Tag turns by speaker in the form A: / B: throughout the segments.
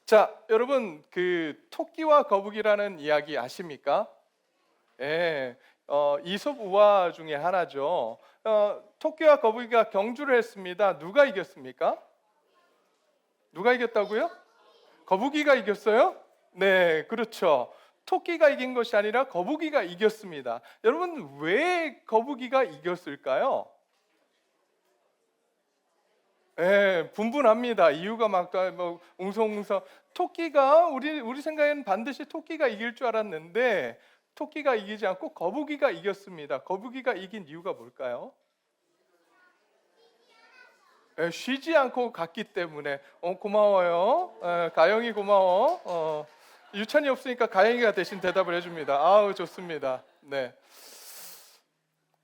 A: 자, 여러분 그 토끼와 거북이라는 이야기 아십니까? 예, 이솝 우화 중에 하나죠. 토끼와 거북이가 경주를 했습니다. 누가 이겼습니까? 누가 이겼다고요? 거북이가 이겼어요? 네, 그렇죠. 토끼가 이긴 것이 아니라 거북이가 이겼습니다. 여러분 왜 거북이가 이겼을까요? 예, 분분합니다. 이유가 막 웅성웅성. 토끼가 우리 생각에는 반드시 토끼가 이길 줄 알았는데 토끼가 이기지 않고 거북이가 이겼습니다. 거북이가 이긴 이유가 뭘까요? 예, 쉬지 않고 갔기 때문에. 고마워요. 가영이 고마워. 유찬이 없으니까 가영이가 대신 대답을 해줍니다. 아우 좋습니다. 네,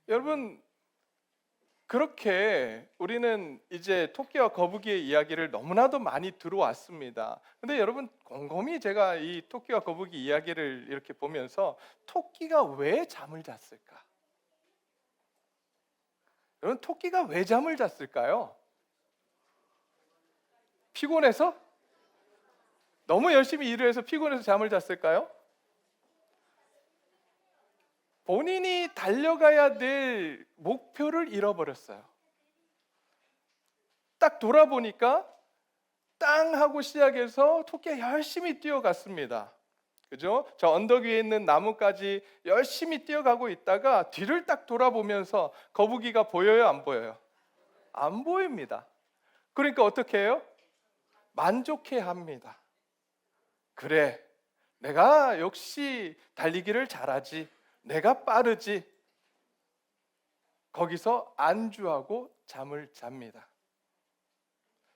A: 여러분 그렇게 우리는 이제 토끼와 거북이의 이야기를 너무나도 많이 들어왔습니다. 근데 여러분 곰곰이 제가 이 토끼와 거북이 이야기를 이렇게 보면서 토끼가 왜 잠을 잤을까? 여러분 토끼가 왜 잠을 잤을까요? 피곤해서? 너무 열심히 일을 해서 피곤해서 잠을 잤을까요? 본인이 달려가야 될 목표를 잃어버렸어요. 딱 돌아보니까 땅 하고 시작해서 토끼가 열심히 뛰어갔습니다. 그죠? 저 언덕 위에 있는 나무까지 열심히 뛰어가고 있다가 뒤를 딱 돌아보면서 거북이가 보여요, 안 보여요? 안 보입니다. 그러니까 어떻게 해요? 만족해 합니다. 그래, 내가 역시 달리기를 잘하지. 내가 빠르지. 거기서 안주하고 잠을 잡니다.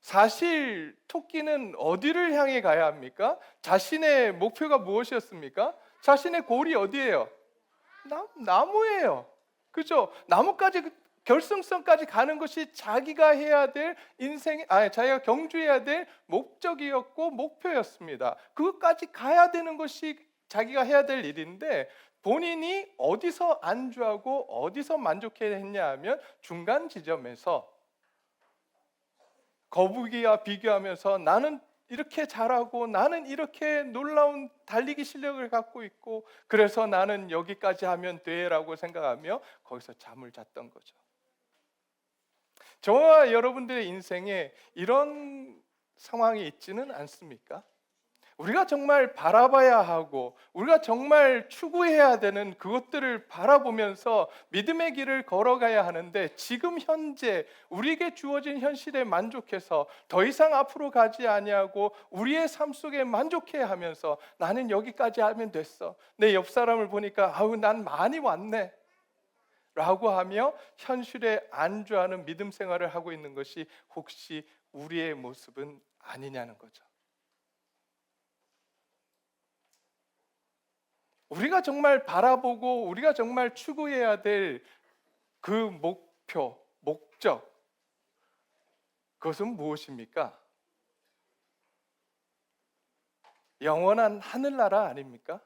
A: 사실 토끼는 어디를 향해 가야 합니까? 자신의 목표가 무엇이었습니까? 자신의 골이 어디예요? 나무예요. 그죠? 나무까지 결승선까지 가는 것이 자기가 해야 될 자기가 경주해야 될 목적이었고 목표였습니다. 그것까지 가야 되는 것이 자기가 해야 될 일인데 본인이 어디서 안주하고 어디서 만족해야 했냐 하면 중간 지점에서 거북이와 비교하면서 나는 이렇게 잘하고 나는 이렇게 놀라운 달리기 실력을 갖고 있고 그래서 나는 여기까지 하면 돼라고 생각하며 거기서 잠을 잤던 거죠. 저와 여러분들의 인생에 이런 상황이 있지는 않습니까? 우리가 정말 바라봐야 하고 우리가 정말 추구해야 되는 그것들을 바라보면서 믿음의 길을 걸어가야 하는데 지금 현재 우리에게 주어진 현실에 만족해서 더 이상 앞으로 가지 아니하고 우리의 삶 속에 만족해야 하면서 나는 여기까지 하면 됐어. 내 옆 사람을 보니까 아우 난 많이 왔네 라고 하며 현실에 안주하는 믿음 생활을 하고 있는 것이 혹시 우리의 모습은 아니냐는 거죠. 우리가 정말 바라보고 우리가 정말 추구해야 될 그 목표, 목적, 그것은 무엇입니까? 영원한 하늘나라 아닙니까?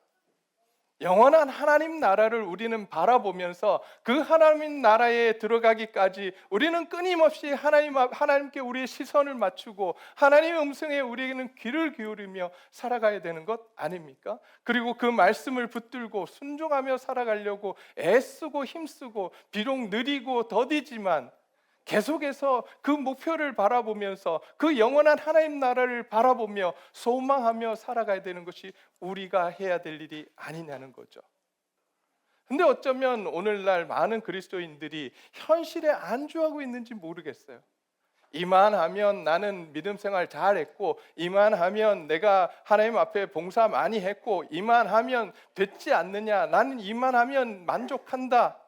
A: 영원한 하나님 나라를 우리는 바라보면서 그 하나님 나라에 들어가기까지 우리는 끊임없이 하나님께 우리의 시선을 맞추고 하나님의 음성에 우리에게는 귀를 기울이며 살아가야 되는 것 아닙니까? 그리고 그 말씀을 붙들고 순종하며 살아가려고 애쓰고 힘쓰고 비록 느리고 더디지만 계속해서 그 목표를 바라보면서 그 영원한 하나님 나라를 바라보며 소망하며 살아가야 되는 것이 우리가 해야 될 일이 아니냐는 거죠. 근데 어쩌면 오늘날 많은 그리스도인들이 현실에 안주하고 있는지 모르겠어요. 이만하면 나는 믿음 생활 잘했고 이만하면 내가 하나님 앞에 봉사 많이 했고 이만하면 됐지 않느냐, 나는 이만하면 만족한다.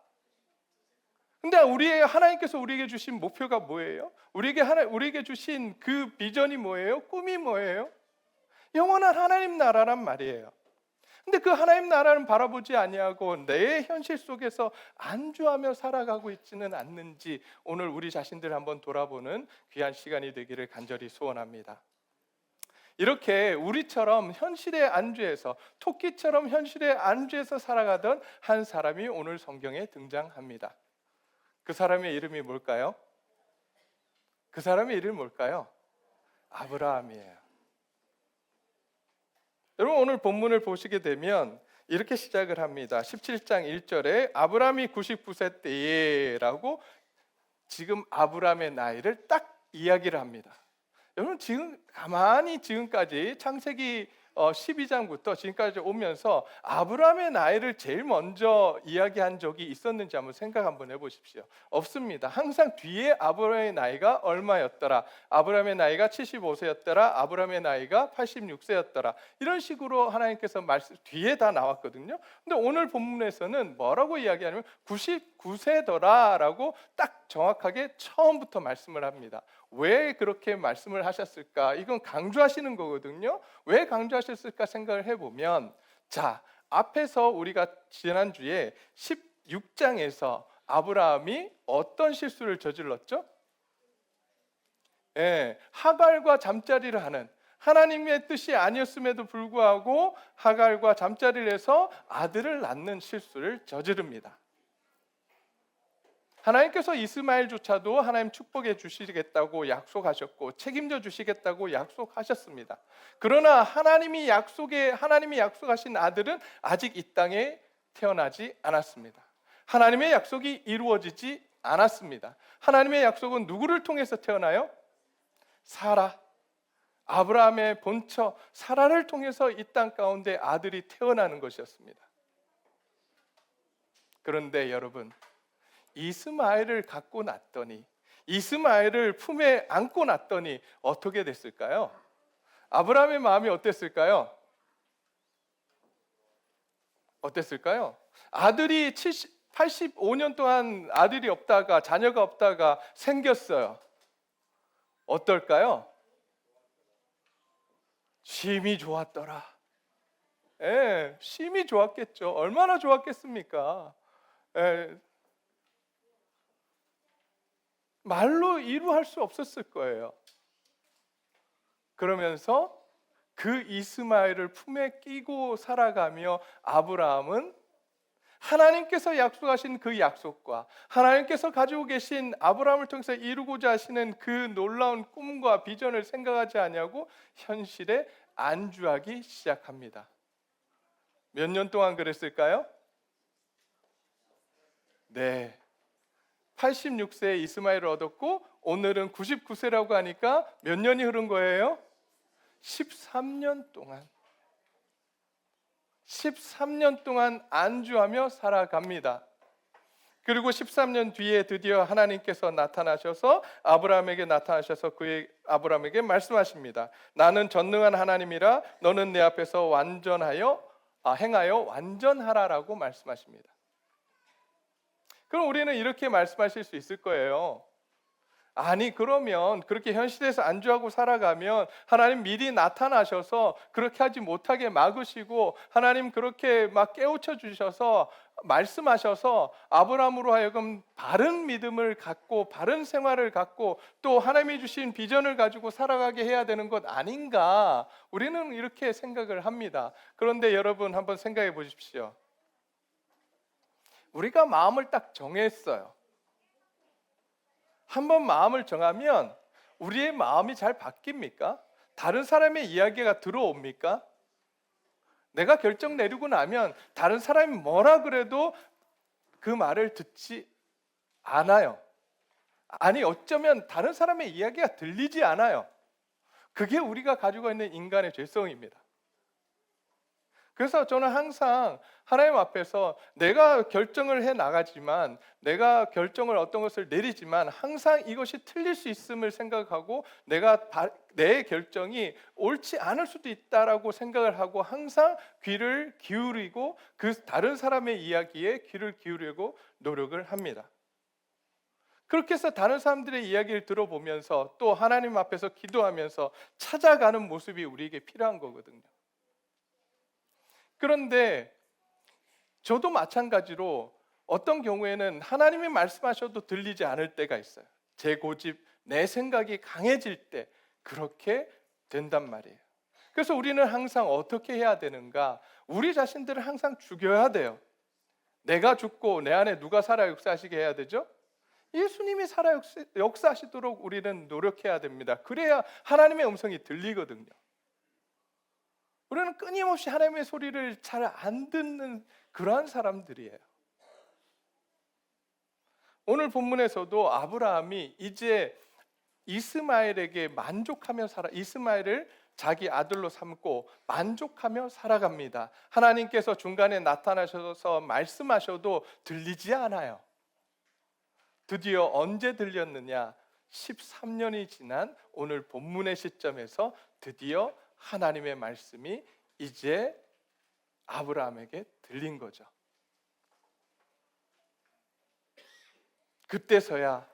A: 근데 하나님께서 우리에게 주신 목표가 뭐예요? 우리에게 주신 그 비전이 뭐예요? 꿈이 뭐예요? 영원한 하나님 나라란 말이에요. 근데 그 하나님 나라는 바라보지 아니하고 내 현실 속에서 안주하며 살아가고 있지는 않는지 오늘 우리 자신들 한번 돌아보는 귀한 시간이 되기를 간절히 소원합니다. 이렇게 우리처럼 현실에 안주해서 토끼처럼 현실에 안주해서 살아가던 한 사람이 오늘 성경에 등장합니다. 그 사람의 이름이 뭘까요? 그 사람의 이름이 뭘까요? 아브라함이에요. 여러분 오늘 본문을 보시게 되면 이렇게 시작을 합니다. 17장 1절에 아브라함이 99세 때에라고 지금 아브라함의 나이를 딱 이야기를 합니다. 여러분 지금 가만히 지금까지 창세기 12장부터 지금까지 오면서 아브라함의 나이를 제일 먼저 이야기한 적이 있었는지 한번 생각 한번 해보십시오. 없습니다. 항상 뒤에 아브라함의 나이가 얼마였더라, 아브라함의 나이가 75세였더라, 아브라함의 나이가 86세였더라, 이런 식으로 하나님께서 말씀 뒤에 다 나왔거든요. 근데 오늘 본문에서는 뭐라고 이야기하냐면 99세더라 라고 딱 정확하게 처음부터 말씀을 합니다. 왜 그렇게 말씀을 하셨을까? 이건 강조하시는 거거든요. 왜 강조하셨을까 생각을 해보면, 자, 앞에서 우리가 지난주에 16장에서 아브라함이 어떤 실수를 저질렀죠? 하갈과 잠자리를 하는, 하나님의 뜻이 아니었음에도 불구하고 하갈과 잠자리를 해서 아들을 낳는 실수를 저지릅니다. 하나님께서 이스마엘조차도 하나님 축복해 주시겠다고 약속하셨고 책임져 주시겠다고 약속하셨습니다. 그러나 하나님이 약속하신 아들은 아직 이 땅에 태어나지 않았습니다. 하나님의 약속이 이루어지지 않았습니다. 하나님의 약속은 누구를 통해서 태어나요? 사라, 아브라함의 본처 사라를 통해서 이 땅 가운데 아들이 태어나는 것이었습니다. 그런데 여러분, 이스마엘을 갖고 났더니, 이스마엘을 품에 안고 났더니 어떻게 됐을까요? 아브라함의 마음이 어땠을까요? 아들이 85년 동안 아들이 없다가, 자녀가 없다가 생겼어요. 어떨까요? 심히 좋았더라. 심히 좋았겠죠. 얼마나 좋았겠습니까? 말로 이루할 수 없었을 거예요. 그러면서 그 이스마엘을 품에 끼고 살아가며 아브라함은 하나님께서 약속하신 그 약속과 하나님께서 가지고 계신 아브라함을 통해서 이루고자 하시는 그 놀라운 꿈과 비전을 생각하지 아니하고 현실에 안주하기 시작합니다. 몇 년 동안 그랬을까요? 네, 86세에 이스마엘을 얻었고 오늘은 99세라고 하니까 몇 년이 흐른 거예요? 13년 동안 안주하며 살아갑니다. 그리고 13년 뒤에 드디어 하나님께서 나타나셔서 아브라함에게 아브라함에게 말씀하십니다. 나는 전능한 하나님이라 너는 내 앞에서 행하여 완전하라라고 말씀하십니다. 그럼 우리는 이렇게 말씀하실 수 있을 거예요. 아니, 그러면 그렇게 현실에서 안주하고 살아가면 하나님 미리 나타나셔서 그렇게 하지 못하게 막으시고 하나님 그렇게 막 깨우쳐 주셔서 말씀하셔서 아브라함으로 하여금 바른 믿음을 갖고 바른 생활을 갖고 또 하나님이 주신 비전을 가지고 살아가게 해야 되는 것 아닌가, 우리는 이렇게 생각을 합니다. 그런데 여러분 한번 생각해 보십시오. 우리가 마음을 딱 정했어요. 한번 마음을 정하면 우리의 마음이 잘 바뀝니까? 다른 사람의 이야기가 들어옵니까? 내가 결정 내리고 나면 다른 사람이 뭐라 그래도 그 말을 듣지 않아요. 아니, 어쩌면 다른 사람의 이야기가 들리지 않아요. 그게 우리가 가지고 있는 인간의 죄성입니다. 그래서 저는 항상 하나님 앞에서 내가 결정을 해 나가지만, 내가 결정을 어떤 것을 내리지만 항상 이것이 틀릴 수 있음을 생각하고 내 결정이 옳지 않을 수도 있다라고 생각을 하고 항상 귀를 기울이고 그 다른 사람의 이야기에 귀를 기울이고 노력을 합니다. 그렇게 해서 다른 사람들의 이야기를 들어보면서 또 하나님 앞에서 기도하면서 찾아가는 모습이 우리에게 필요한 거거든요. 그런데 저도 마찬가지로 어떤 경우에는 하나님이 말씀하셔도 들리지 않을 때가 있어요. 제 고집, 내 생각이 강해질 때 그렇게 된단 말이에요. 그래서 우리는 항상 어떻게 해야 되는가? 우리 자신들을 항상 죽여야 돼요. 내가 죽고 내 안에 누가 살아 역사하시게 해야 되죠? 예수님이 살아 역사하시도록 우리는 노력해야 됩니다. 그래야 하나님의 음성이 들리거든요. 우리는 끊임없이 하나님의 소리를 잘 안 듣는 그러한 사람들이에요. 오늘 본문에서도 아브라함이 이제 이스마엘에게 만족하며 이스마엘을 자기 아들로 삼고 만족하며 살아갑니다. 하나님께서 중간에 나타나셔서 말씀하셔도 들리지 않아요. 드디어 언제 들렸느냐? 13년이 지난 오늘 본문의 시점에서 드디어 하나님의 말씀이 이제 아브라함에게 들린 거죠. 그때서야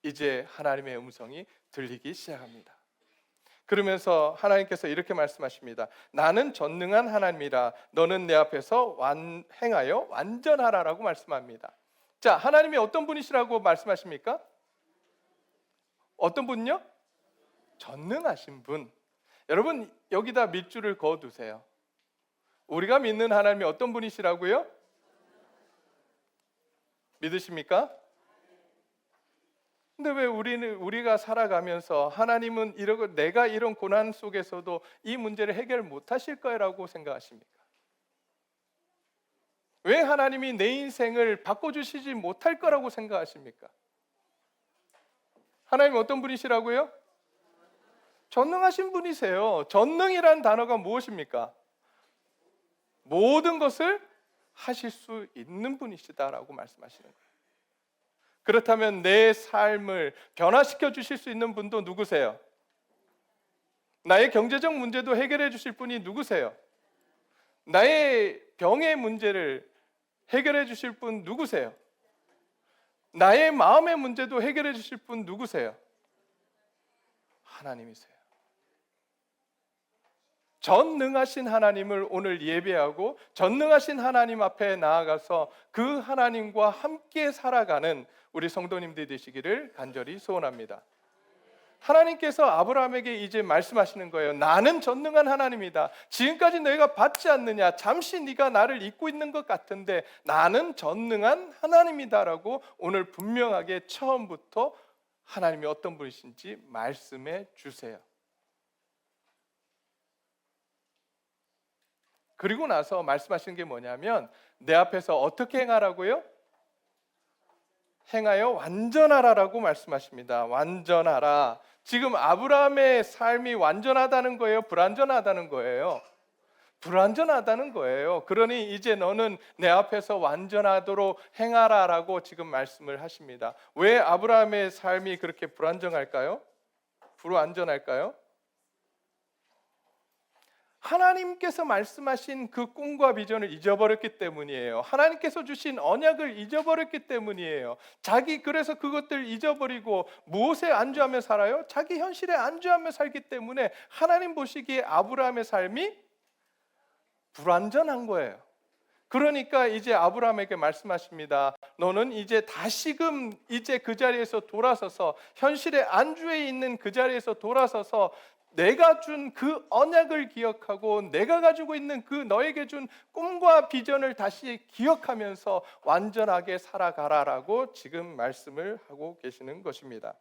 A: 이제 하나님의 음성이 들리기 시작합니다. 그러면서 하나님께서 이렇게 말씀하십니다. 나는 전능한 하나님이라 너는 내 앞에서 행하여 완전하라라고 말씀합니다. 자, 하나님이 어떤 분이시라고 말씀하십니까? 어떤 분요? 전능하신 분. 여러분 여기다 밑줄을 그어두세요. 우리가 믿는 하나님이 어떤 분이시라고요? 믿으십니까? 근데 왜 우리가 살아가면서 하나님은 이러고 내가 이런 고난 속에서도 이 문제를 해결 못하실 거라고 생각하십니까? 왜 하나님이 내 인생을 바꿔주시지 못할 거라고 생각하십니까? 하나님 어떤 분이시라고요? 전능하신 분이세요. 전능이란 단어가 무엇입니까? 모든 것을 하실 수 있는 분이시다라고 말씀하시는 거예요. 그렇다면 내 삶을 변화시켜 주실 수 있는 분도 누구세요? 나의 경제적 문제도 해결해 주실 분이 누구세요? 나의 병의 문제를 해결해 주실 분 누구세요? 나의 마음의 문제도 해결해 주실 분 누구세요? 하나님이세요. 전능하신 하나님을 오늘 예배하고 전능하신 하나님 앞에 나아가서 그 하나님과 함께 살아가는 우리 성도님들이 되시기를 간절히 소원합니다. 하나님께서 아브라함에게 이제 말씀하시는 거예요. 나는 전능한 하나님이다. 지금까지 너희가 받지 않느냐? 잠시 네가 나를 잊고 있는 것 같은데 나는 전능한 하나님이다라고 오늘 분명하게 처음부터 하나님이 어떤 분이신지 말씀해 주세요. 그리고 나서 말씀하시는 게 뭐냐면 내 앞에서 어떻게 행하라고요? 행하여 완전하라라고 말씀하십니다. 완전하라. 지금 아브라함의 삶이 완전하다는 거예요? 불완전하다는 거예요? 불완전하다는 거예요. 그러니 이제 너는 내 앞에서 완전하도록 행하라라고 지금 말씀을 하십니다. 왜 아브라함의 삶이 그렇게 불완전할까요? 하나님께서 말씀하신 그 꿈과 비전을 잊어버렸기 때문이에요. 하나님께서 주신 언약을 잊어버렸기 때문이에요. 그래서 그것들 잊어버리고 무엇에 안주하며 살아요? 자기 현실에 안주하며 살기 때문에 하나님 보시기에 아브라함의 삶이 불완전한 거예요. 그러니까 이제 아브라함에게 말씀하십니다. 너는 이제 다시금 이제 그 자리에서 돌아서서 현실의 안주해 있는 그 자리에서 돌아서서 내가 준 그 언약을 기억하고 내가 가지고 있는 그 너에게 준 꿈과 비전을 다시 기억하면서 완전하게 살아가라라고 지금 말씀을 하고 계시는 것입니다.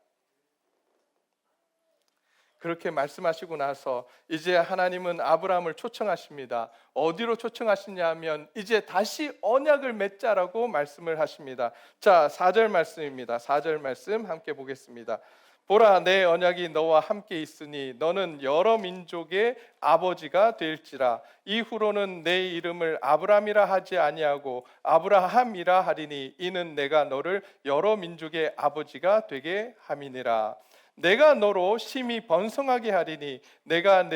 A: 그렇게 말씀하시고 나서 이제 하나님은 아브라함을 초청하십니다. 어디로 초청하시냐면 이제 다시 언약을 맺자라고 말씀을 하십니다. 자, 4절 말씀입니다. 4절 말씀 함께 보겠습니다. 보라, 내 언약이 너와 함께 있으니 너는 여러 민족의 아버지가 될지라. 이후로는 내 이름을 아브람이라 하지 아니하고 아브라함이라 하리니 이는 내가 너를 여러 민족의 아버지가 되게 함이니라. 내가 너로 심히 번성하게 하리니 내가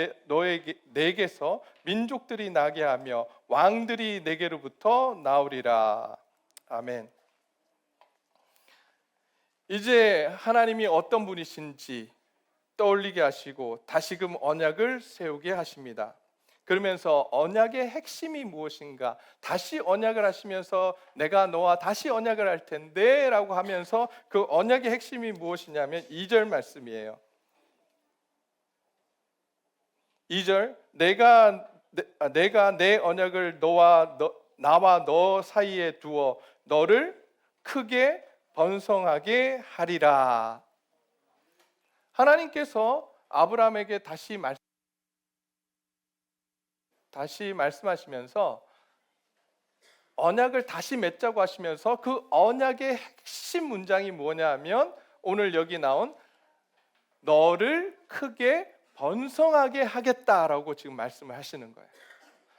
A: 내게서 민족들이 나게 하며 왕들이 내게로부터 나오리라. 아멘. 이제 하나님이 어떤 분이신지 떠올리게 하시고 다시금 언약을 세우게 하십니다. 그러면서 언약의 핵심이 무엇인가? 다시 언약을 하시면서 내가 너와 다시 언약을 할 텐데 라고 하면서 그 언약의 핵심이 무엇이냐면 2절 말씀이에요. 2절 내가 내 언약을 나와 너 사이에 두어 너를 크게 번성하게 하리라. 하나님께서 아브라함에게 다시 다시 말씀하시면서 언약을 다시 맺자고 하시면서 그 언약의 핵심 문장이 뭐냐 하면 오늘 여기 나온 너를 크게 번성하게 하겠다라고 지금 말씀을 하시는 거예요.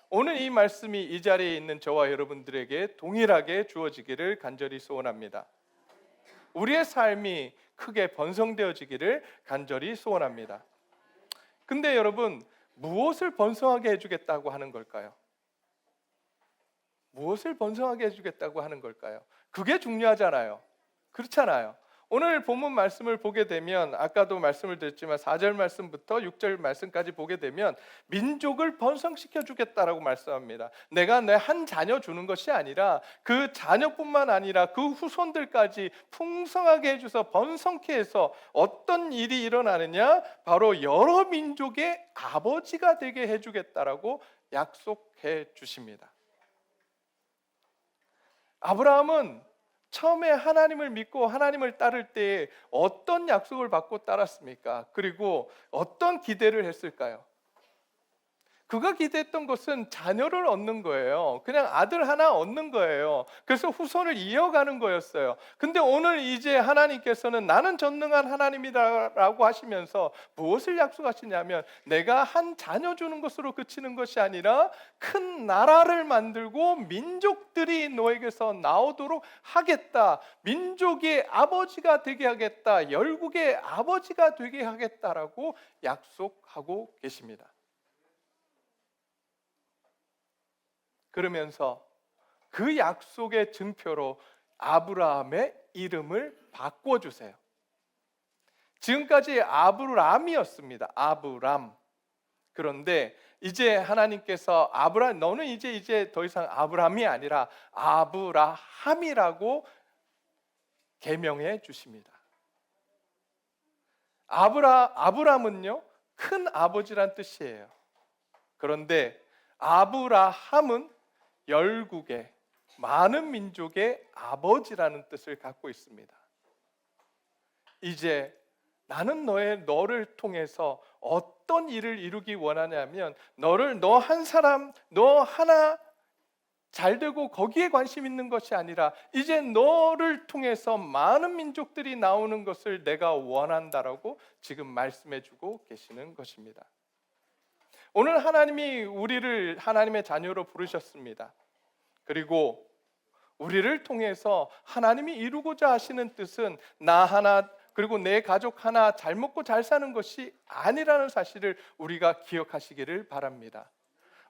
A: 오늘 이 말씀이 이 자리에 있는 저와 여러분들에게 동일하게 주어지기를 간절히 소원합니다. 우리의 삶이 크게 번성되어지기를 간절히 소원합니다. 근데 여러분, 무엇을 번성하게 해주겠다고 하는 걸까요? 무엇을 번성하게 해주겠다고 하는 걸까요? 그게 중요하잖아요. 그렇잖아요. 오늘 본문 말씀을 보게 되면 아까도 말씀을 드렸지만 4절 말씀부터 6절 말씀까지 보게 되면 민족을 번성시켜 주겠다라고 말씀합니다. 내가 내 한 자녀 주는 것이 아니라 그 자녀뿐만 아니라 그 후손들까지 풍성하게 해줘서 번성케 해서 어떤 일이 일어나느냐, 바로 여러 민족의 아버지가 되게 해주겠다라고 약속해 주십니다. 아브라함은 처음에 하나님을 믿고 하나님을 따를 때 어떤 약속을 받고 따랐습니까? 그리고 어떤 기대를 했을까요? 그가 기대했던 것은 자녀를 얻는 거예요. 그냥 아들 하나 얻는 거예요. 그래서 후손을 이어가는 거였어요. 근데 오늘 이제 하나님께서는 나는 전능한 하나님이다라고 하시면서 무엇을 약속하시냐면 내가 한 자녀 주는 것으로 그치는 것이 아니라 큰 나라를 만들고 민족들이 너에게서 나오도록 하겠다. 민족의 아버지가 되게 하겠다. 열국의 아버지가 되게 하겠다라고 약속하고 계십니다. 그러면서 그 약속의 증표로 아브라함의 이름을 바꿔주세요. 지금까지 아브람이었습니다. 아브람. 그런데 이제 하나님께서 아브람, 너는 이제 더 이상 아브람이 아니라 아브라함이라고 계명해 주십니다. 아브람은요, 큰 아버지란 뜻이에요. 그런데 아브라함은 열국의 많은 민족의 아버지라는 뜻을 갖고 있습니다. 이제 나는 너를 통해서 어떤 일을 이루기 원하냐면 너 한 사람, 너 하나 잘 되고 거기에 관심 있는 것이 아니라 이제 너를 통해서 많은 민족들이 나오는 것을 내가 원한다라고 지금 말씀해 주고 계시는 것입니다. 오늘 하나님이 우리를 하나님의 자녀로 부르셨습니다. 그리고 우리를 통해서 하나님이 이루고자 하시는 뜻은 나 하나 그리고 내 가족 하나 잘 먹고 잘 사는 것이 아니라는 사실을 우리가 기억하시기를 바랍니다.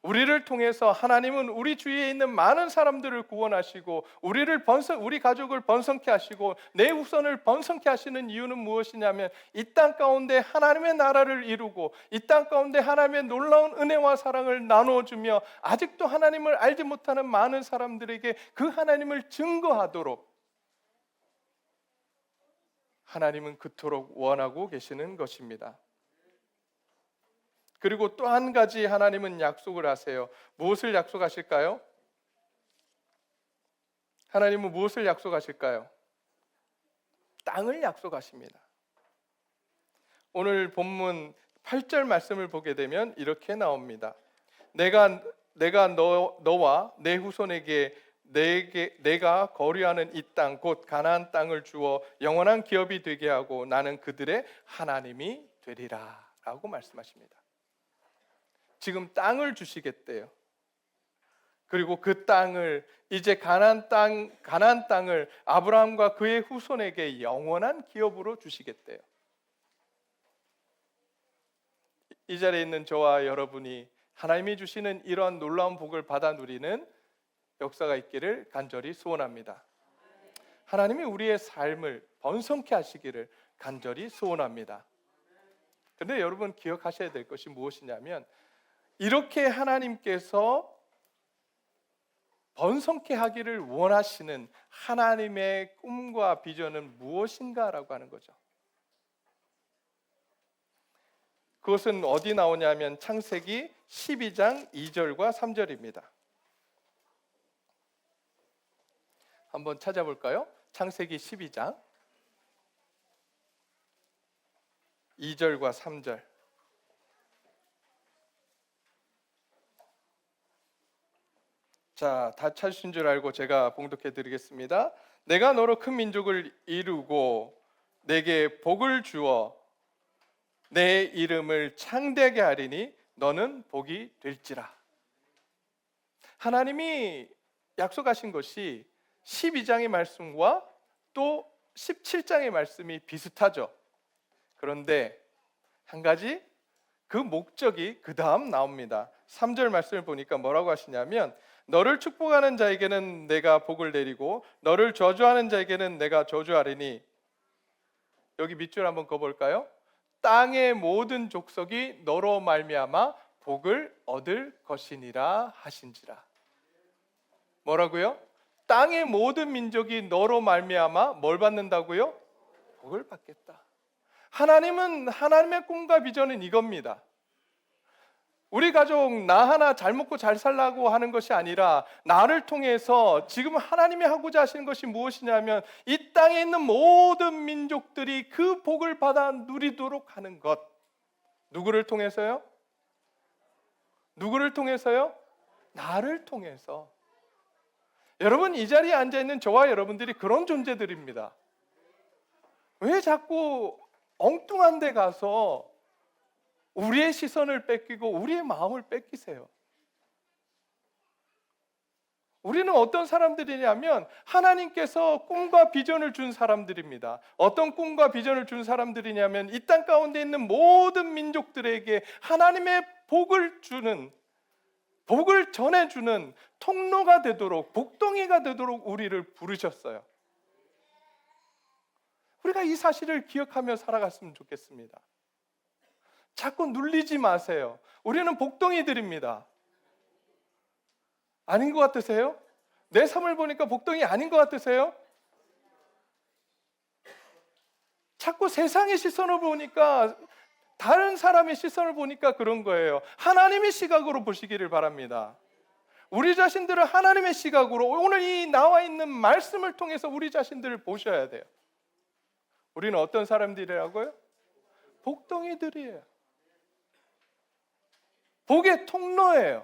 A: 우리를 통해서 하나님은 우리 주위에 있는 많은 사람들을 구원하시고 우리 가족을 번성케 하시고 내 후손을 번성케 하시는 이유는 무엇이냐면 이 땅 가운데 하나님의 나라를 이루고 이 땅 가운데 하나님의 놀라운 은혜와 사랑을 나누어주며 아직도 하나님을 알지 못하는 많은 사람들에게 그 하나님을 증거하도록 하나님은 그토록 원하고 계시는 것입니다. 그리고 또 한 가지 하나님은 약속을 하세요. 무엇을 약속하실까요? 하나님은 무엇을 약속하실까요? 땅을 약속하십니다. 오늘 본문 8절 말씀을 보게 되면 이렇게 나옵니다. 내가 너와 내 후손에게 내가 거류하는 이 땅 곧 가나안 땅을 주어 영원한 기업이 되게 하고 나는 그들의 하나님이 되리라 라고 말씀하십니다. 지금 땅을 주시겠대요. 그리고 그 땅을 이제 가나안 땅을 아브라함과 그의 후손에게 영원한 기업으로 주시겠대요. 이 자리에 있는 저와 여러분이 하나님이 주시는 이러한 놀라운 복을 받아 누리는 역사가 있기를 간절히 소원합니다. 하나님이 우리의 삶을 번성케 하시기를 간절히 소원합니다. 그런데 여러분 기억하셔야 될 것이 무엇이냐면 이렇게 하나님께서 번성케 하기를 원하시는 하나님의 꿈과 비전은 무엇인가라고 하는 거죠. 그것은 어디 나오냐면 창세기 12장 2절과 3절입니다. 한번 찾아볼까요? 창세기 12장 2절과 3절. 자, 다 찾으신 줄 알고 제가 봉독해 드리겠습니다. 내가 너로 큰 민족을 이루고 내게 복을 주어 내 이름을 창대하게 하리니 너는 복이 될지라. 하나님이 약속하신 것이 12장의 말씀과 또 17장의 말씀이 비슷하죠. 그런데 한 가지 그 목적이 그 다음 나옵니다. 3절 말씀을 보니까 뭐라고 하시냐면 너를 축복하는 자에게는 내가 복을 내리고 너를 저주하는 자에게는 내가 저주하리니, 여기 밑줄 한번 그어볼까요? 땅의 모든 족속이 너로 말미암아 복을 얻을 것이니라 하신지라. 뭐라고요? 땅의 모든 민족이 너로 말미암아 뭘 받는다고요? 복을 받겠다. 하나님의 꿈과 비전은 이겁니다. 우리 가족 나 하나 잘 먹고 잘 살라고 하는 것이 아니라 나를 통해서 지금 하나님이 하고자 하시는 것이 무엇이냐면 이 땅에 있는 모든 민족들이 그 복을 받아 누리도록 하는 것. 누구를 통해서요? 누구를 통해서요? 나를 통해서. 여러분, 이 자리에 앉아있는 저와 여러분들이 그런 존재들입니다. 왜 자꾸 엉뚱한 데 가서 우리의 시선을 뺏기고 우리의 마음을 뺏기세요? 우리는 어떤 사람들이냐면 하나님께서 꿈과 비전을 준 사람들입니다. 어떤 꿈과 비전을 준 사람들이냐면 이 땅 가운데 있는 모든 민족들에게 하나님의 복을 주는, 복을 전해주는 통로가 되도록, 복덩이가 되도록 우리를 부르셨어요. 우리가 이 사실을 기억하며 살아갔으면 좋겠습니다. 자꾸 눌리지 마세요. 우리는 복덩이들입니다. 아닌 것 같으세요? 내 삶을 보니까 복덩이 아닌 것 같으세요? 자꾸 세상의 시선을 보니까, 다른 사람의 시선을 보니까 그런 거예요. 하나님의 시각으로 보시기를 바랍니다. 우리 자신들을 하나님의 시각으로, 오늘 이 나와 있는 말씀을 통해서 우리 자신들을 보셔야 돼요. 우리는 어떤 사람들이라고요? 복덩이들이에요. 복의 통로예요.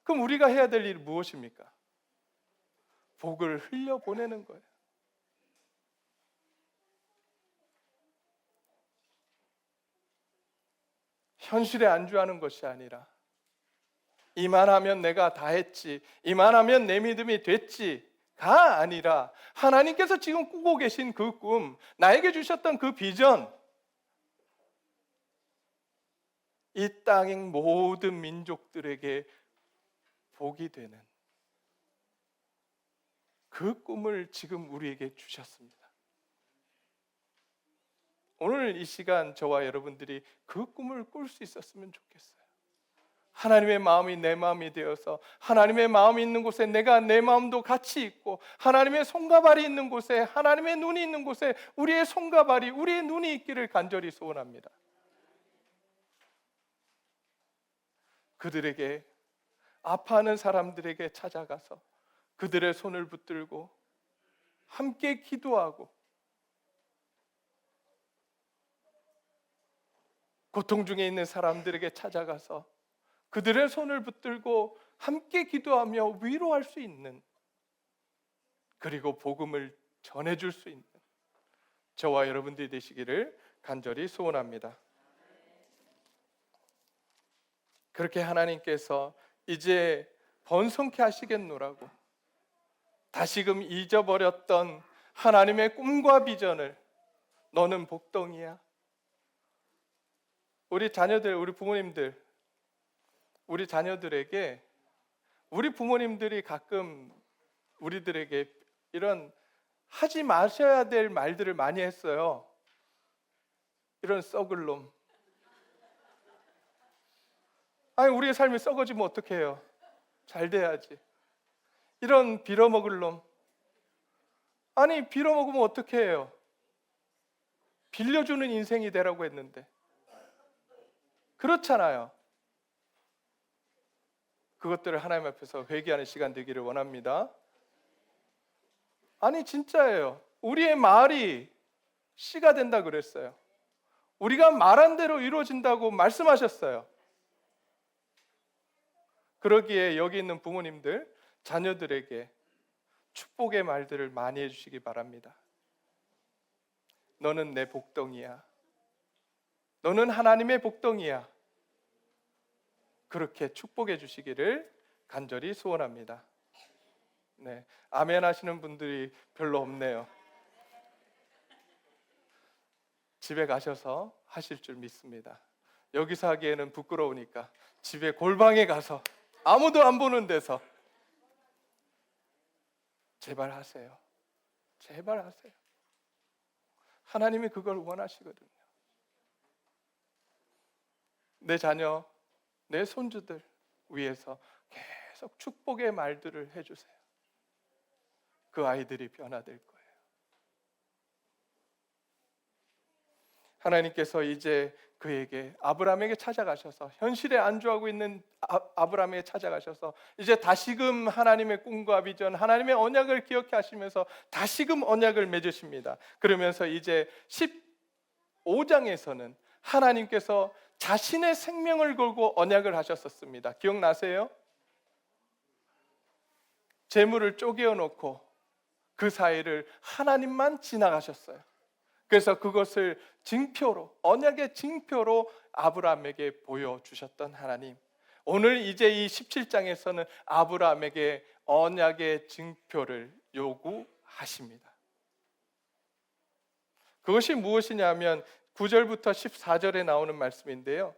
A: 그럼 우리가 해야 될 일이 무엇입니까? 복을 흘려보내는 거예요. 현실에 안주하는 것이 아니라 이만하면 내가 다 했지, 이만하면 내 믿음이 됐지가 아니라 하나님께서 지금 꾸고 계신 그 꿈, 나에게 주셨던 그 비전, 이 땅의 모든 민족들에게 복이 되는 그 꿈을 지금 우리에게 주셨습니다. 오늘 이 시간 저와 여러분들이 그 꿈을 꿀 수 있었으면 좋겠어요. 하나님의 마음이 내 마음이 되어서 하나님의 마음이 있는 곳에 내가 내 마음도 같이 있고, 하나님의 손과 발이 있는 곳에, 하나님의 눈이 있는 곳에 우리의 손과 발이, 우리의 눈이 있기를 간절히 소원합니다. 그들에게, 아파하는 사람들에게 찾아가서 그들의 손을 붙들고 함께 기도하고, 고통 중에 있는 사람들에게 찾아가서 그들의 손을 붙들고 함께 기도하며 위로할 수 있는, 그리고 복음을 전해줄 수 있는 저와 여러분들이 되시기를 간절히 소원합니다. 그렇게 하나님께서 이제 번성케 하시겠노라고 다시금 잊어버렸던 하나님의 꿈과 비전을, 너는 복덩이야. 우리 자녀들, 우리 부모님들, 우리 자녀들에게, 우리 부모님들이 가끔 우리들에게 이런 하지 마셔야 될 말들을 많이 했어요. 이런 썩을 놈. 아니, 우리의 삶이 썩어지면 어떻게 해요? 잘 돼야지. 이런 빌어먹을 놈. 아니, 빌어먹으면 어떻게 해요? 빌려주는 인생이 되라고 했는데. 그렇잖아요. 그것들을 하나님 앞에서 회개하는 시간 되기를 원합니다. 아니, 진짜예요. 우리의 말이 씨가 된다 그랬어요. 우리가 말한 대로 이루어진다고 말씀하셨어요. 그러기에 여기 있는 부모님들, 자녀들에게 축복의 말들을 많이 해주시기 바랍니다. 너는 내 복덩이야. 너는 하나님의 복덩이야. 그렇게 축복해 주시기를 간절히 소원합니다. 네, 아멘 하시는 분들이 별로 없네요. 집에 가셔서 하실 줄 믿습니다. 여기서 하기에는 부끄러우니까 집에 골방에 가서 아무도 안 보는 데서 제발 하세요. 제발 하세요. 하나님이 그걸 원하시거든요. 내 자녀, 내 손주들 위해서 계속 축복의 말들을 해주세요. 그 아이들이 변화될 거예요. 하나님께서 이제 그에게, 아브라함에게 찾아가셔서, 현실에 안주하고 있는 아브라함에게 찾아가셔서 이제 다시금 하나님의 꿈과 비전, 하나님의 언약을 기억해 하시면서 다시금 언약을 맺으십니다. 그러면서 이제 15장에서는 하나님께서 자신의 생명을 걸고 언약을 하셨었습니다. 기억나세요? 재물을 쪼개어 놓고 그 사이를 하나님만 지나가셨어요. 그래서 그것을 징표로, 언약의 징표로 아브라함에게 보여주셨던 하나님, 오늘 이제 이 17장에서는 아브라함에게 언약의 징표를 요구하십니다. 그것이 무엇이냐면 9절부터 14절에 나오는 말씀인데요,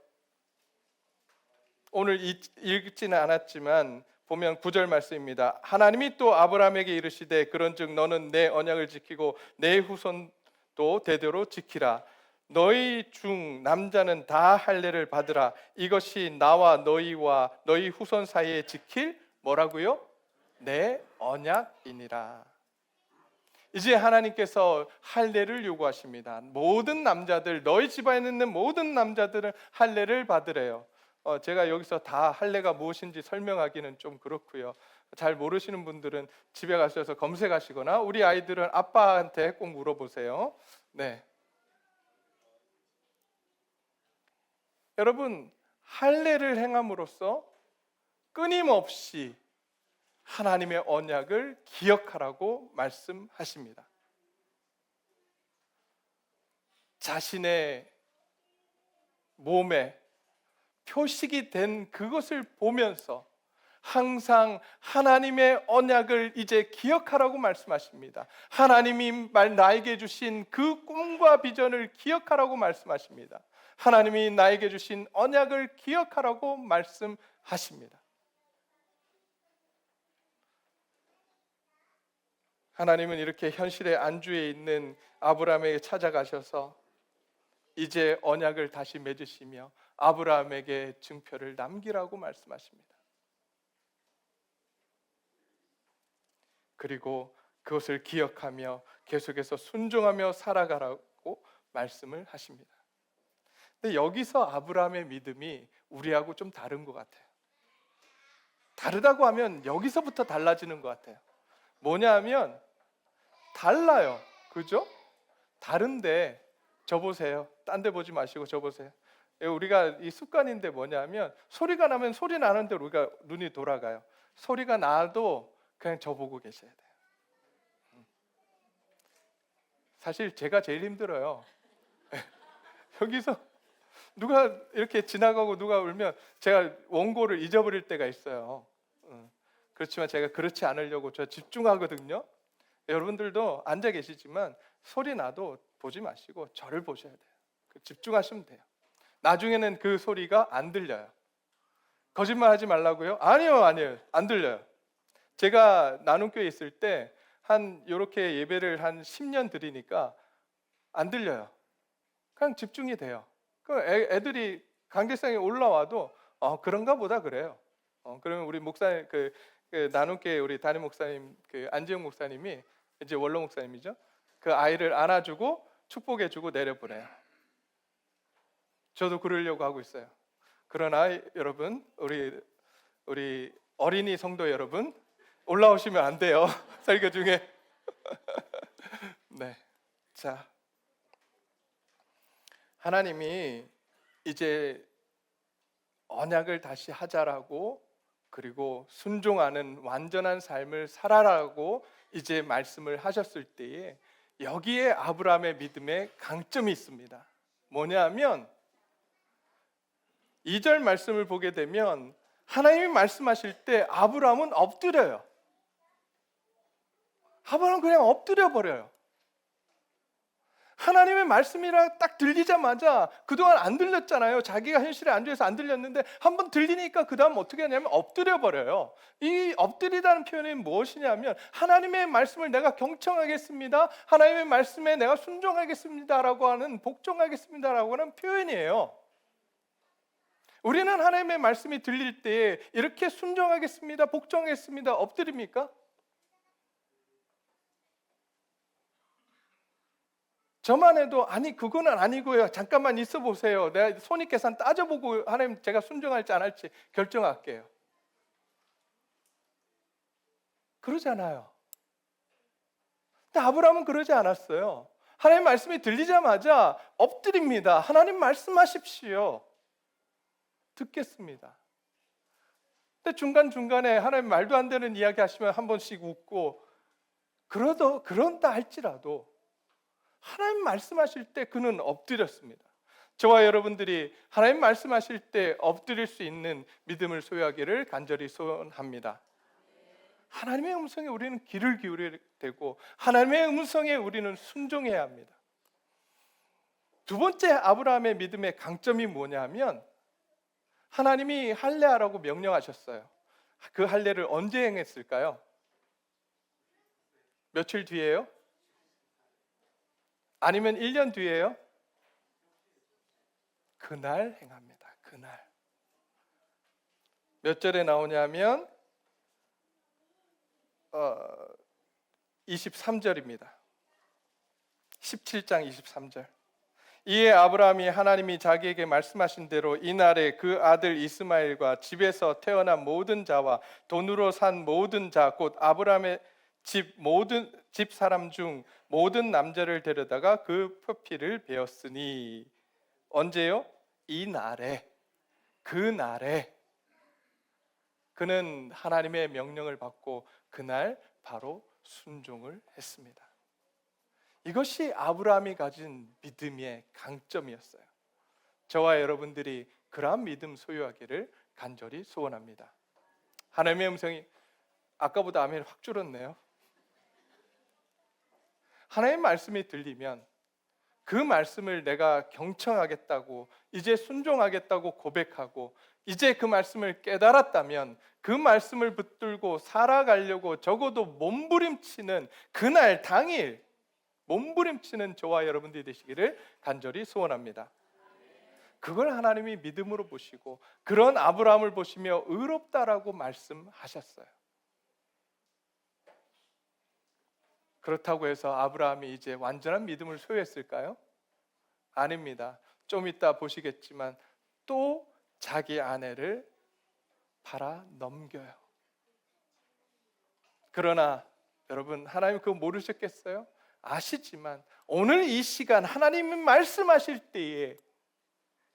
A: 오늘 읽지는 않았지만 보면 9절 말씀입니다. 하나님이 또 아브라함에게 이르시되 그런즉 너는 내 언약을 지키고 내 후손도 대대로 지키라. 너희 중 남자는 다 할례를 받으라. 이것이 나와 너희와 너희 후손 사이에 지킬 뭐라고요? 내 언약이니라. 이제 하나님께서 할례를 요구하십니다. 모든 남자들, 너희 집안에 있는 모든 남자들은 할례를 받으래요. 제가 여기서 다 할례가 무엇인지 설명하기는 좀 그렇고요. 잘 모르시는 분들은 집에 가셔서 검색하시거나 우리 아이들은 아빠한테 꼭 물어보세요. 네. 여러분, 할례를 행함으로써 끊임없이 하나님의 언약을 기억하라고 말씀하십니다. 자신의 몸에 표식이 된 그것을 보면서 항상 하나님의 언약을 이제 기억하라고 말씀하십니다. 하나님이 나에게 주신 그 꿈과 비전을 기억하라고 말씀하십니다. 하나님이 나에게 주신 언약을 기억하라고 말씀하십니다. 하나님은 이렇게 현실의 안주에 있는 아브라함에게 찾아가셔서 이제 언약을 다시 맺으시며 아브라함에게 증표를 남기라고 말씀하십니다. 그리고 그것을 기억하며 계속해서 순종하며 살아가라고 말씀을 하십니다. 근데 여기서 아브라함의 믿음이 우리하고 좀 다른 것 같아요. 다르다고 하면 여기서부터 달라지는 것 같아요. 뭐냐 하면 달라요. 그죠? 다른데 저 보세요. 딴 데 보지 마시고 저 보세요. 우리가 이 습관인데 뭐냐면 소리가 나면 소리 나는 대로 우리가 눈이 돌아가요. 소리가 나도 그냥 저 보고 계셔야 돼요. 사실 제가 제일 힘들어요. 여기서 누가 이렇게 지나가고 누가 울면 제가 원고를 잊어버릴 때가 있어요. 그렇지만 제가 그렇지 않으려고 저 집중하거든요. 여러분들도 앉아 계시지만 소리 나도 보지 마시고 저를 보셔야 돼요. 집중하시면 돼요. 나중에는 그 소리가 안 들려요. 거짓말하지 말라고요? 아니요, 안 들려요. 제가 나눔교회 있을 때 한 이렇게 예배를 한 10년 드리니까 안 들려요. 그냥 집중이 돼요. 그 애들이 관계성에 올라와도 그런가 보다 그래요. 그러면 우리 목사님 그 나눔교회 우리 담임 목사님 그 안지영 목사님이 이제 원로 목사님이죠. 그 아이를 안아주고 축복해주고 내려보내요. 저도 그러려고 하고 있어요. 그러나 여러분, 우리 어린이 성도 여러분, 올라오시면 안 돼요. 설교 중에. 네, 자, 하나님이 이제 언약을 다시 하자라고 그리고 순종하는 완전한 삶을 살아라고 이제 말씀을 하셨을 때에 여기에 아브라함의 믿음에 강점이 있습니다. 뭐냐면 2절 말씀을 보게 되면 하나님이 말씀하실 때 아브라함은 엎드려요. 아브라함은 그냥 엎드려 버려요. 하나님의 말씀이라 딱 들리자마자 그동안 안 들렸잖아요. 자기가 현실에 안주해서 안 들렸는데 한번 들리니까 그 다음 어떻게 하냐면 엎드려 버려요. 이 엎드리다는 표현이 무엇이냐면 하나님의 말씀을 내가 경청하겠습니다, 하나님의 말씀에 내가 순종하겠습니다라고 하는, 복종하겠습니다라고 하는 표현이에요. 우리는 하나님의 말씀이 들릴 때 이렇게 순종하겠습니다, 복종하겠습니다 엎드립니까? 저만 해도 아니 그거는 아니고요, 잠깐만 있어 보세요, 내가 손익계산 따져보고 하나님 제가 순종할지 안 할지 결정할게요, 그러잖아요. 근데 아브라함은 그러지 않았어요. 하나님 말씀이 들리자마자 엎드립니다. 하나님 말씀하십시오, 듣겠습니다. 근데 중간중간에 하나님 말도 안 되는 이야기 하시면 한 번씩 웃고, 그런다 할지라도 하나님 말씀하실 때 그는 엎드렸습니다. 저와 여러분들이 하나님 말씀하실 때 엎드릴 수 있는 믿음을 소유하기를 간절히 소원합니다. 하나님의 음성에 우리는 귀를 기울여야 되고 하나님의 음성에 우리는 순종해야 합니다. 두 번째 아브라함의 믿음의 강점이 뭐냐면 하나님이 할례하라고 명령하셨어요. 그 할례를 언제 행했을까요? 며칠 뒤에요? 아니면 1년 뒤에요? 그날 행합니다. 그날. 몇 절에 나오냐면 23절입니다. 17장 23절. 이에 아브라함이 하나님이 자기에게 말씀하신 대로 이날에 그 아들 이스마엘과 집에서 태어난 모든 자와 돈으로 산 모든 자 곧 아브라함의 집 사람 중 모든 남자를 데려다가 그 표피를 베었으니. 언제요? 이날에, 그날에 그는 하나님의 명령을 받고 그날 바로 순종을 했습니다. 이것이 아브라함이 가진 믿음의 강점이었어요. 저와 여러분들이 그러한 믿음 소유하기를 간절히 소원합니다. 하나님의 음성이 아까보다 아멘이 확 줄었네요. 하나님의 말씀이 들리면 그 말씀을 내가 경청하겠다고, 이제 순종하겠다고 고백하고 이제 그 말씀을 깨달았다면 그 말씀을 붙들고 살아가려고 적어도 몸부림치는 그날 당일 몸부림치는 저와 여러분들이 되시기를 간절히 소원합니다. 그걸 하나님이 믿음으로 보시고 그런 아브라함을 보시며 의롭다라고 말씀하셨어요. 그렇다고 해서 아브라함이 이제 완전한 믿음을 소유했을까요? 아닙니다. 좀 이따 보시겠지만 또 자기 아내를 팔아 넘겨요. 그러나 여러분, 하나님 그거 모르셨겠어요? 아시지만 오늘 이 시간 하나님이 말씀하실 때에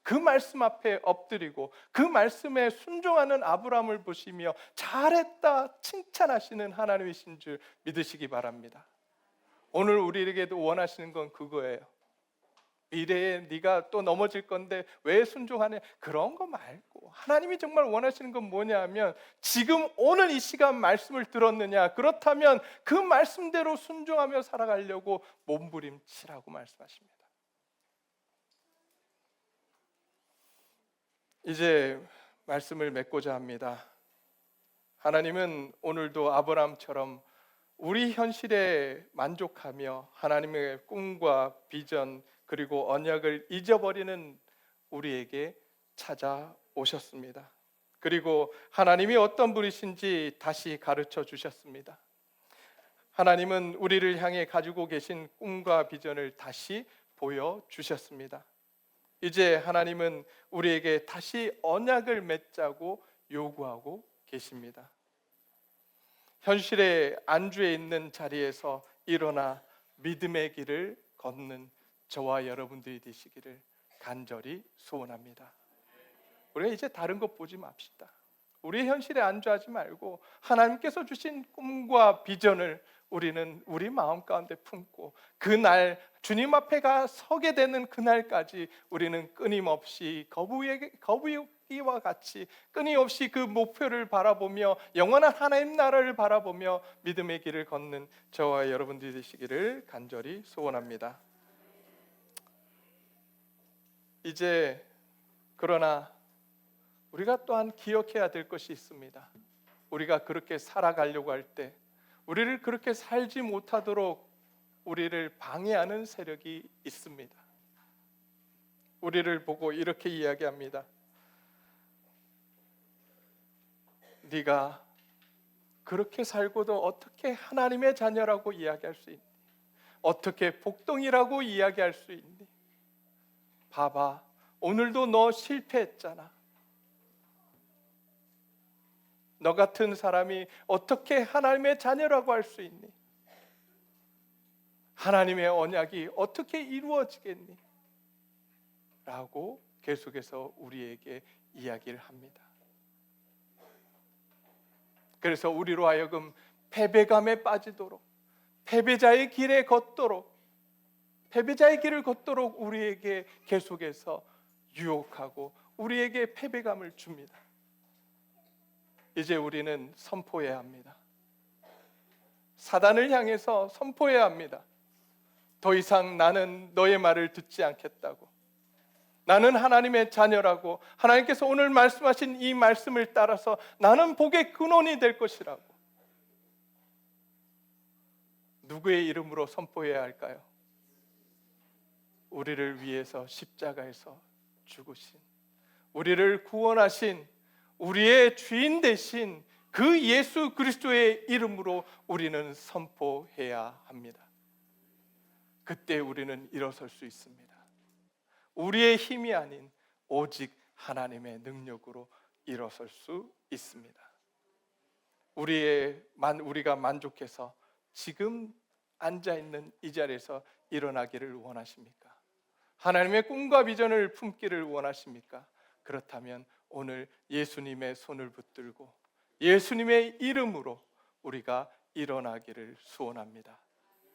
A: 그 말씀 앞에 엎드리고 그 말씀에 순종하는 아브라함을 보시며 잘했다 칭찬하시는 하나님이신 줄 믿으시기 바랍니다. 오늘 우리에게도 원하시는 건 그거예요. 미래에 네가 또 넘어질 건데 왜 순종하냐, 그런 거 말고 하나님이 정말 원하시는 건 뭐냐 하면 지금 오늘 이 시간 말씀을 들었느냐, 그렇다면 그 말씀대로 순종하며 살아가려고 몸부림치라고 말씀하십니다. 이제 말씀을 맺고자 합니다. 하나님은 오늘도 아브라함처럼 우리 현실에 만족하며 하나님의 꿈과 비전 그리고 언약을 잊어버리는 우리에게 찾아오셨습니다. 그리고 하나님이 어떤 분이신지 다시 가르쳐 주셨습니다. 하나님은 우리를 향해 가지고 계신 꿈과 비전을 다시 보여주셨습니다. 이제 하나님은 우리에게 다시 언약을 맺자고 요구하고 계십니다. 현실에 안주해 있는 자리에서 일어나 믿음의 길을 걷는 저와 여러분들이 되시기를 간절히 소원합니다. 우리가 이제 다른 것 보지 맙시다. 우리의 현실에 안주하지 말고 하나님께서 주신 꿈과 비전을 우리는 우리 마음 가운데 품고 그날 주님 앞에 가 서게 되는 그날까지 우리는 끊임없이 거북이와 같이 끊임없이 그 목표를 바라보며 영원한 하나님 나라를 바라보며 믿음의 길을 걷는 저와 여러분들이 되시기를 간절히 소원합니다. 이제 그러나 우리가 또한 기억해야 될 것이 있습니다. 우리가 그렇게 살아가려고 할 때 우리를 그렇게 살지 못하도록 우리를 방해하는 세력이 있습니다. 우리를 보고 이렇게 이야기합니다. 네가 그렇게 살고도 어떻게 하나님의 자녀라고 이야기할 수 있니? 어떻게 복동이라고 이야기할 수 있니? 봐봐, 오늘도 너 실패했잖아. 너 같은 사람이 어떻게 하나님의 자녀라고 할 수 있니? 하나님의 언약이 어떻게 이루어지겠니? 라고 계속해서 우리에게 이야기를 합니다. 그래서 우리로 하여금 패배감에 빠지도록, 패배자의 길을 걷도록 우리에게 계속해서 유혹하고 우리에게 패배감을 줍니다. 이제 우리는 선포해야 합니다. 사단을 향해서 선포해야 합니다. 더 이상 나는 너의 말을 듣지 않겠다고. 나는 하나님의 자녀라고. 하나님께서 오늘 말씀하신 이 말씀을 따라서 나는 복의 근원이 될 것이라고. 누구의 이름으로 선포해야 할까요? 우리를 위해서 십자가에서 죽으신, 우리를 구원하신 우리의 주인 되신 그 예수 그리스도의 이름으로 우리는 선포해야 합니다. 그때 우리는 일어설 수 있습니다. 우리의 힘이 아닌 오직 하나님의 능력으로 일어설 수 있습니다. 우리가 만족해서 지금 앉아있는 이 자리에서 일어나기를 원하십니까? 하나님의 꿈과 비전을 품기를 원하십니까? 그렇다면 오늘 예수님의 손을 붙들고 예수님의 이름으로 우리가 일어나기를 소원합니다.